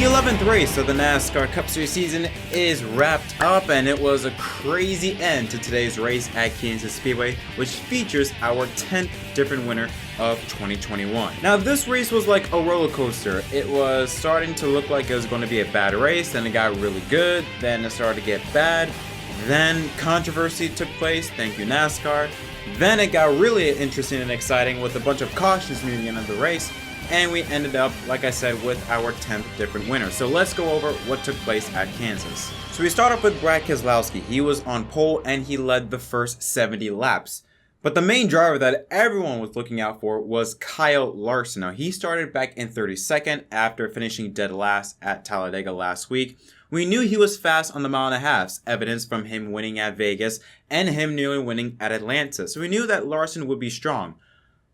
The 11th race of the NASCAR Cup Series season is wrapped up, and it was a crazy end to today's race at Kansas Speedway, which features our 10th different winner of 2021. Now, this race was like a roller coaster. It was starting to look like it was going to be a bad race, then it got really good, then it started to get bad, then controversy took place, thank you NASCAR, then it got really interesting and exciting with a bunch of cautions near the end of the race, and we ended up, like I said, with our 10th different winner. So let's go over what took place at Kansas. So we start off with Brad Keselowski. He was on pole and he led the first 70 laps. But the main driver that everyone was looking out for was Kyle Larson. Now, he started back in 32nd after finishing dead last at Talladega last week. We knew he was fast on the mile and a half, evidence from him winning at Vegas and him nearly winning at Atlanta. So we knew that Larson would be strong.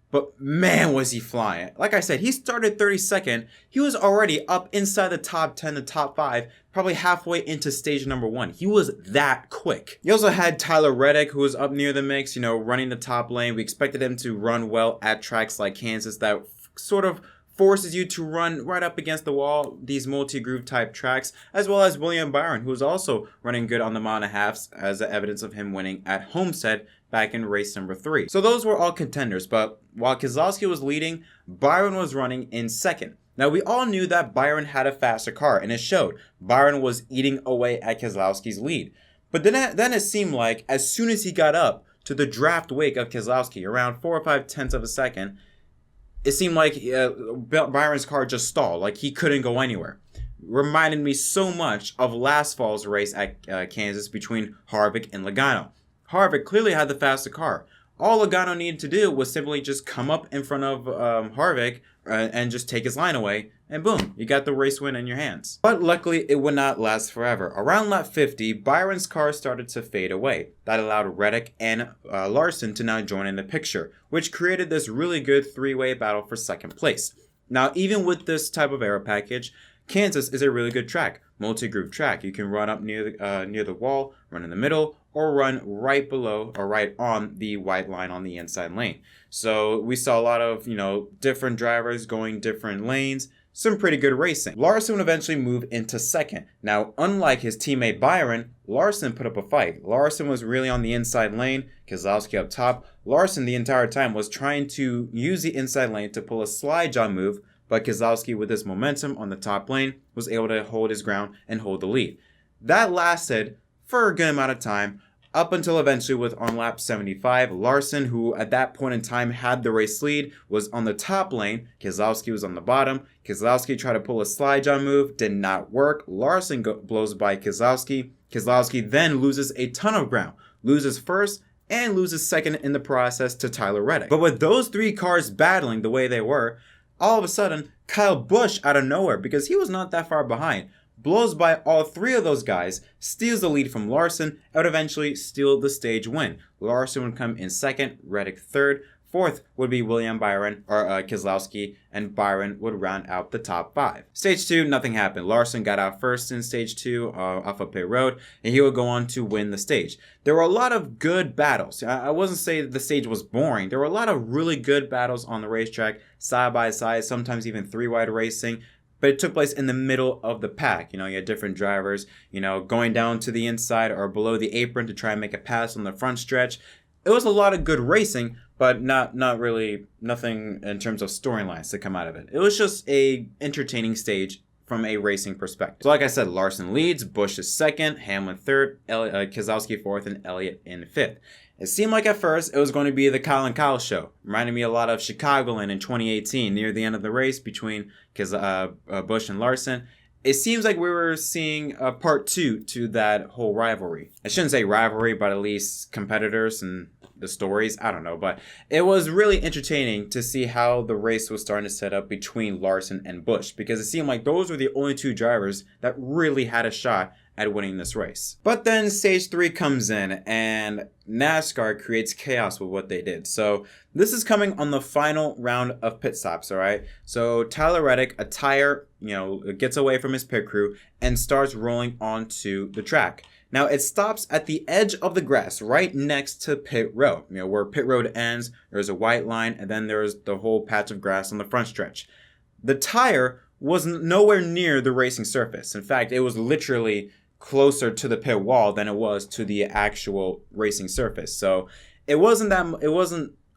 But man, was he flying. Like I said, he started 32nd. He was already up inside the top 10, the top 5, probably halfway into stage number 1. He was that quick. You also had Tyler Reddick, who was up near the mix, running the top lane. We expected him to run well at tracks like Kansas that sort of forces you to run right up against the wall, these multi-groove type tracks, as well as William Byron, who was also running good on the mile and a half as evidence of him winning at Homestead back in race number 3. So those were all contenders, but while Keselowski was leading, Byron was running in second. Now, we all knew that Byron had a faster car, and it showed. Byron was eating away at Keselowski's lead. But then it seemed like as soon as he got up to the draft wake of Keselowski, around 4 or 5 tenths of a second, it seemed like Byron's car just stalled, like he couldn't go anywhere. Reminded me so much of last fall's race at Kansas between Harvick and Logano. Harvick clearly had the faster car. All Logano needed to do was simply just come up in front of Harvick and just take his line away, and boom, you got the race win in your hands. But luckily, it would not last forever. Around lap 50, Byron's car started to fade away. That allowed Reddick and Larson to now join in the picture, which created this really good three-way battle for second place. Now, even with this type of aero package, Kansas is a really good track, multi-groove track. You can run up near the wall, run in the middle, or run right below or right on the white line on the inside lane. So we saw a lot of, different drivers going different lanes, some pretty good racing. Larson would eventually move into second. Now, unlike his teammate Byron, Larson put up a fight. Larson was really on the inside lane, Keselowski up top. Larson the entire time was trying to use the inside lane to pull a slide job move, but Keselowski, with his momentum on the top lane, was able to hold his ground and hold the lead. That lasted for a good amount of time, up until eventually on lap 75, Larson, who at that point in time had the race lead, was on the top lane. Keselowski was on the bottom. Keselowski tried to pull a slide job move, did not work. Larson blows by Keselowski. Keselowski then loses a ton of ground, loses first, and loses second in the process to Tyler Reddick. But with those three cars battling the way they were, all of a sudden, Kyle Busch out of nowhere, because he was not that far behind, blows by all three of those guys, steals the lead from Larson, and would eventually steal the stage win. Larson would come in second, Reddick third, fourth would be William Byron or Keselowski, and Byron would round out the top 5. Stage 2, nothing happened. Larson got out first in stage 2 off of pit road, and he would go on to win the stage. There were a lot of good battles. I wasn't saying the stage was boring. There were a lot of really good battles on the racetrack, side by side, sometimes even 3-wide racing. But it took place in the middle of the pack. You had different drivers, going down to the inside or below the apron to try and make a pass on the front stretch. It was a lot of good racing, but not really nothing in terms of storylines to come out of it. It was just a entertaining stage from a racing perspective. So like I said, Larson leads, Busch is second, Hamlin third, Keselowski fourth, and Elliott in fifth. It seemed like at first it was going to be the Kyle and Kyle show. Reminded me a lot of Chicagoland in 2018 near the end of the race between Busch and Larson. It seems like we were seeing a part 2 to that whole rivalry. I shouldn't say rivalry, but at least competitors and the stories. I don't know, but it was really entertaining to see how the race was starting to set up between Larson and Busch, because it seemed like those were the only two drivers that really had a shot at winning this race. But then stage 3 comes in and NASCAR creates chaos with what they did. So this is coming on the final round of pit stops, all right? So Tyler Reddick, a tire, gets away from his pit crew and starts rolling onto the track. Now it stops at the edge of the grass right next to pit road. Where pit road ends, there's a white line, and then there's the whole patch of grass on the front stretch. The tire was nowhere near the racing surface. In fact, it was literally closer to the pit wall than it was to the actual racing surface. So it wasn't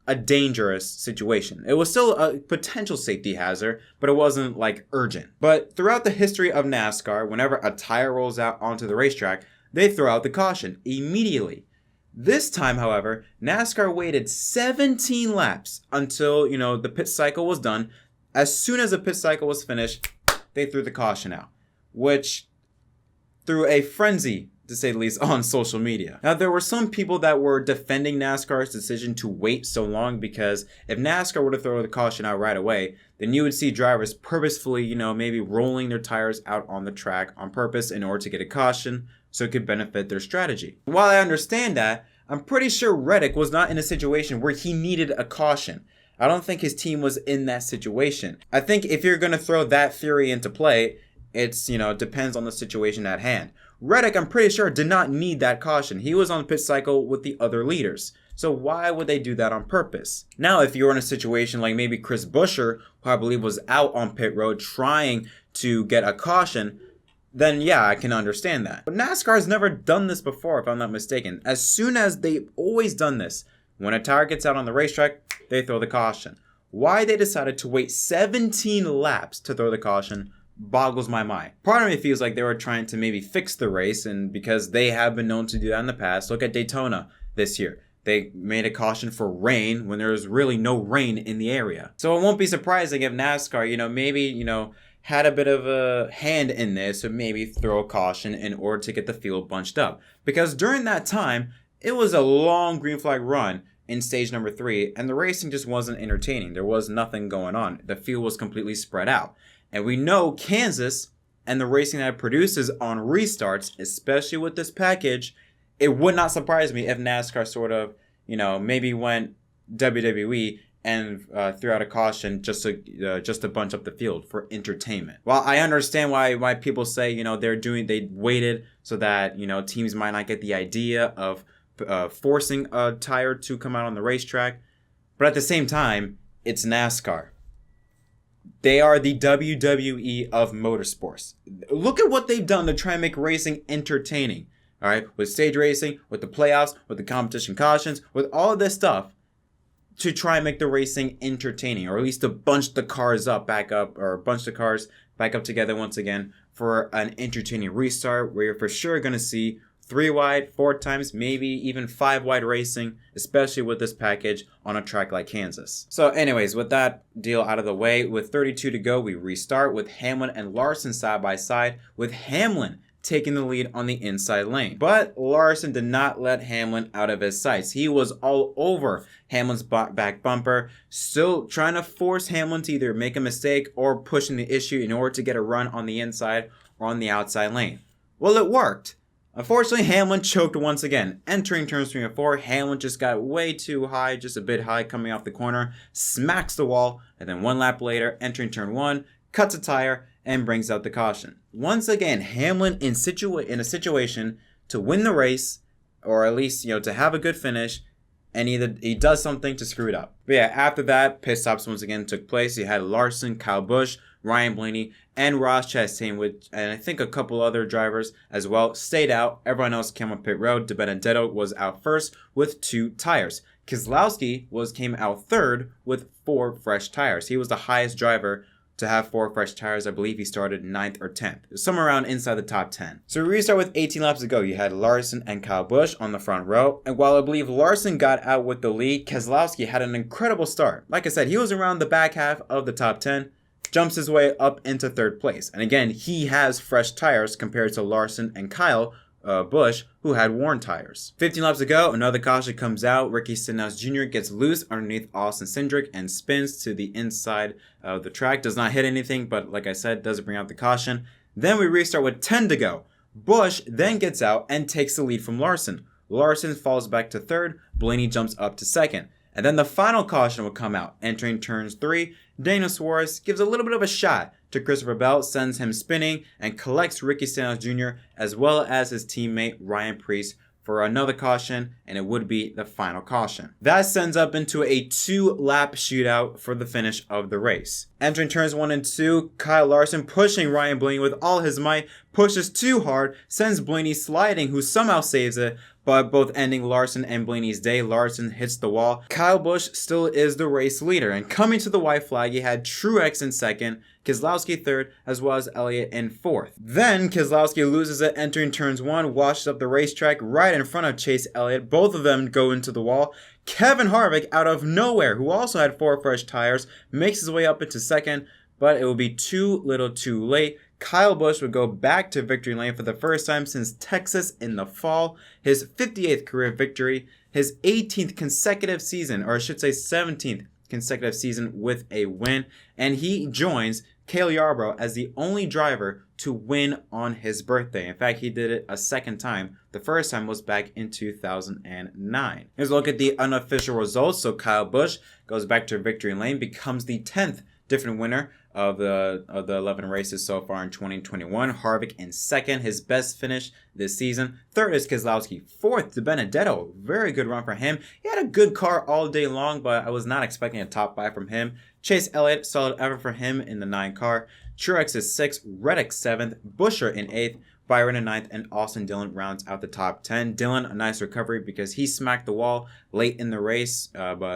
a dangerous situation. It was still a potential safety hazard, but it wasn't like urgent. But throughout the history of NASCAR, whenever a tire rolls out onto the racetrack, they throw out the caution immediately. This time, however, NASCAR waited 17 laps until, the pit cycle was done. As soon as the pit cycle was finished, they threw the caution out, which threw a frenzy, to say the least, on social media. Now, there were some people that were defending NASCAR's decision to wait so long, because if NASCAR were to throw the caution out right away, then you would see drivers purposefully, maybe rolling their tires out on the track on purpose in order to get a caution so it could benefit their strategy. While I understand that, I'm pretty sure Reddick was not in a situation where he needed a caution. I don't think his team was in that situation. I think if you're going to throw that theory into play, it's, depends on the situation at hand. Reddick, I'm pretty sure, did not need that caution. He was on the pit cycle with the other leaders. So why would they do that on purpose? Now, if you're in a situation like maybe Chris Buescher, who I believe was out on pit road trying to get a caution, then yeah, I can understand that. But NASCAR has never done this before, if I'm not mistaken. As soon as they've always done this, when a tire gets out on the racetrack, they throw the caution. Why they decided to wait 17 laps to throw the caution boggles my mind. Part of me feels like they were trying to maybe fix the race, and because they have been known to do that in the past. Look at Daytona this year. They made a caution for rain when there was really no rain in the area. So it won't be surprising if NASCAR, maybe, had a bit of a hand in this, or maybe throw a caution in order to get the field bunched up. Because during that time, it was a long green flag run in stage number 3, and the racing just wasn't entertaining. There was nothing going on. The field was completely spread out. And we know Kansas and the racing that it produces on restarts, especially with this package, it would not surprise me if NASCAR sort of, maybe went WWE and threw out a caution just to bunch up the field for entertainment. While I understand why people say, they waited so that, teams might not get the idea of forcing a tire to come out on the racetrack. But at the same time, it's NASCAR. They are the WWE of motorsports. Look at what they've done to try and make racing entertaining. All right, with stage racing, with the playoffs, with the competition cautions, with all of this stuff to try and make the racing entertaining, or at least to bunch the cars back up together once again for an entertaining restart where you're for sure going to see 3 wide, 4 times, maybe even 5 wide racing, especially with this package on a track like Kansas. So anyways, with that deal out of the way, with 32 to go, we restart with Hamlin and Larson side by side, with Hamlin taking the lead on the inside lane. But Larson did not let Hamlin out of his sights. He was all over Hamlin's back bumper, still trying to force Hamlin to either make a mistake or pushing the issue in order to get a run on the inside or on the outside lane. Well, it worked. Unfortunately, Hamlin choked once again. Entering turns 3 and 4, Hamlin just got way too high, just a bit high coming off the corner, smacks the wall, and then 1 lap later, entering turn 1, cuts a tire, and brings out the caution. Once again, Hamlin in a situation to win the race, or at least, to have a good finish, and either he does something to screw it up. But yeah, after that, pit stops once again took place. You had Larson, Kyle Busch, Ryan Blaney, and Ross Chastain, and I think a couple other drivers as well, stayed out. Everyone else came on pit road. DiBenedetto was out first with 2 tires. Keselowski came out third with 4 fresh tires. He was the highest driver to have 4 fresh tires. I believe he started 9th or 10th. Somewhere around inside the top 10. So we restart with 18 laps to go. You had Larson and Kyle Busch on the front row. And while I believe Larson got out with the lead, Keselowski had an incredible start. Like I said, he was around the back half of the top 10. Jumps his way up into 3rd place. And again, he has fresh tires compared to Larson and Kyle Busch, who had worn tires. 15 laps to go, another caution comes out. Ricky Stenhouse Jr. gets loose underneath Austin Cindric and spins to the inside of the track. Does not hit anything, but like I said, doesn't bring out the caution. Then we restart with 10 to go. Busch then gets out and takes the lead from Larson. Larson falls back to 3rd. Blaney jumps up to 2nd. And then the final caution will come out. Entering turns 3, Daniel Suarez gives a little bit of a shot to Christopher Bell, sends him spinning, and collects Ricky Stenhouse Jr. as well as his teammate Ryan Preece for another caution, and it would be the final caution. That sends up into a 2-lap shootout for the finish of the race. Entering turns 1 and 2, Kyle Larson pushing Ryan Blaney with all his might, pushes too hard, sends Blaney sliding, who somehow saves it, but both ending Larson and Blaney's day. Larson hits the wall. Kyle Busch still is the race leader, and coming to the white flag, he had Truex in second, Keselowski third, as well as Elliott in fourth. Then Keselowski loses it entering turns 1, washes up the racetrack right in front of Chase Elliott. Both of them go into the wall. Kevin Harvick, out of nowhere, who also had 4 fresh tires, makes his way up into second, but it will be too little too late. Kyle Busch would go back to victory lane for the first time since Texas in the fall. His 58th career victory, his 18th consecutive season, or I should say 17th consecutive season with a win, and he joins Cale Yarborough as the only driver to win on his birthday. In fact, he did it a second time. The first time was back in 2009. Here's a look at the unofficial results. So Kyle Busch goes back to victory lane, becomes the 10th different winner of the 11 races so far in 2021. Harvick in second, his best finish this season. Third is Keselowski. Fourth, DiBenedetto. Very good run for him. He had a good car all day long, but I was not expecting a top 5 from him. Chase Elliott, solid effort for him in the 9 car. Truex is 6th, Reddick 7th, Buescher in 8th, Byron in 9th, and Austin Dillon rounds out the top 10. Dillon, a nice recovery because he smacked the wall late in the race,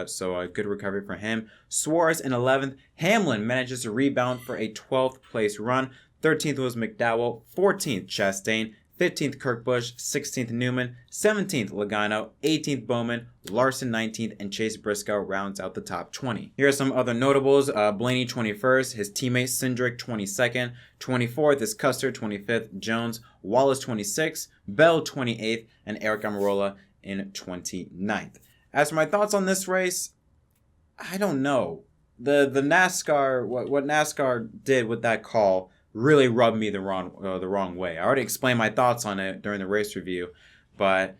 so a good recovery for him. Suarez in 11th. Hamlin manages to rebound for a 12th place run. 13th was McDowell, 14th Chastain, 15th Kurt Busch, 16th Newman, 17th Logano, 18th Bowman, Larson 19th, and Chase Briscoe rounds out the top 20. Here are some other notables. Blaney 21st, his teammate Cindric 22nd, 24th is Custer, 25th Jones, Wallace 26th, Bell 28th, and Eric Almirola in 29th. As for my thoughts on this race, I don't know. The NASCAR, what NASCAR did with that call really rubbed me the wrong way. I already explained my thoughts on it during the race review, but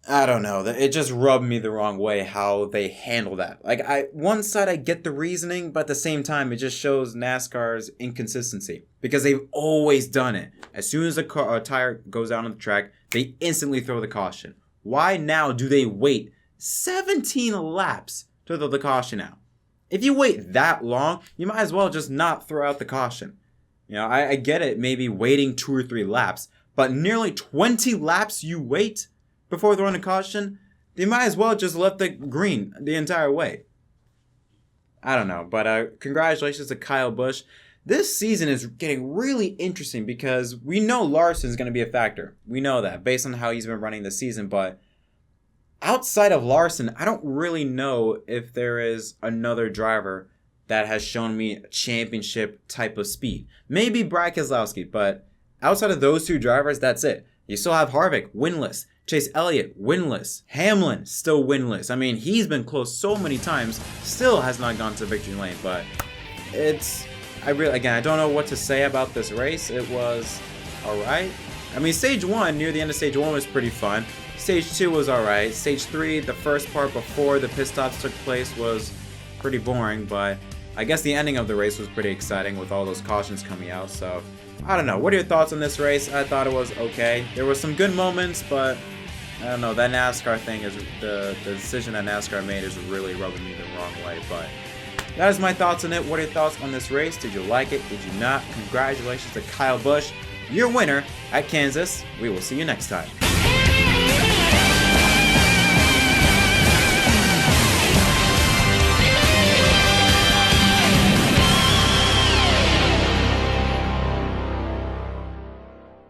I don't know. It just rubbed me the wrong way how they handle that. Like, one side I get the reasoning, but at the same time it just shows NASCAR's inconsistency because they've always done it. As soon as a tire goes out on the track, they instantly throw the caution. Why now do they wait 17 laps to throw the caution out? If you wait that long, you might as well just not throw out the caution. You know, I get it, maybe waiting 2 or 3 laps, but nearly 20 laps you wait before throwing a caution, they might as well just left the green the entire way. I don't know, but congratulations to Kyle Busch. This season is getting really interesting because we know Larson's going to be a factor. We know that based on how he's been running the season, but outside of Larson, I don't really know if there is another driver that has shown me a championship type of speed. Maybe Brad Keselowski, but outside of those 2 drivers, that's it. You still have Harvick, winless. Chase Elliott, winless. Hamlin, still winless. I mean, he's been close so many times, still has not gone to victory lane, but I don't know what to say about this race. It was alright. I mean, stage 1, near the end of stage 1 was pretty fun. Stage 2 was alright. Stage 3, the first part before the pit stops took place was pretty boring, but I guess the ending of the race was pretty exciting with all those cautions coming out, so I don't know. What are your thoughts on this race? I thought it was okay. There were some good moments, but I don't know. That NASCAR thing is the decision that NASCAR made is really rubbing me the wrong way, but that is my thoughts on it. What are your thoughts on this race? Did you like it? Did you not? Congratulations to Kyle Busch, your winner at Kansas. We will see you next time.